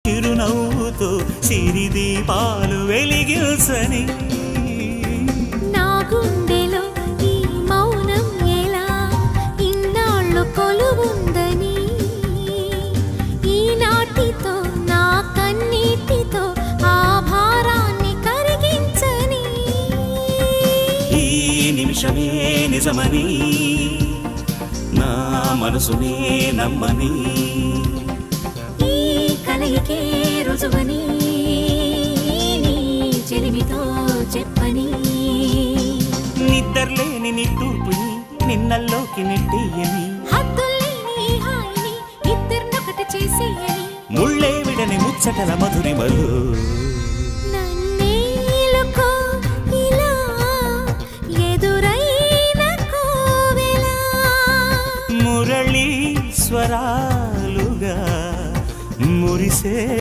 చిరునవ్వుతో సిరి దీపాలు వెలిగించని నా గుండెలో ఈ మౌనం ఎలా ఇన్నాళ్ళు కొలువుందని ఈనాటితో నా కన్నీటితో ఆ భారాన్ని కరిగించని ఈ నిమిషమే నిజమని నా మనసునే నమ్మని ఈ కలయికే రుజువని నీ చెలిమితో చెప్పని నిద్రలేని నిట్టూర్పుని నిన్నల్లోకి నెట్టేయని హద్దుల్లేని హాయిని ఇద్దరినొకటి చేసేయని ముళ్ళే విడని ముచ్చటల మధురిమలు నన్నేలుకో ఇలా ఎదురైన కోవెల మురళీ స్వరాలుగా మురిసే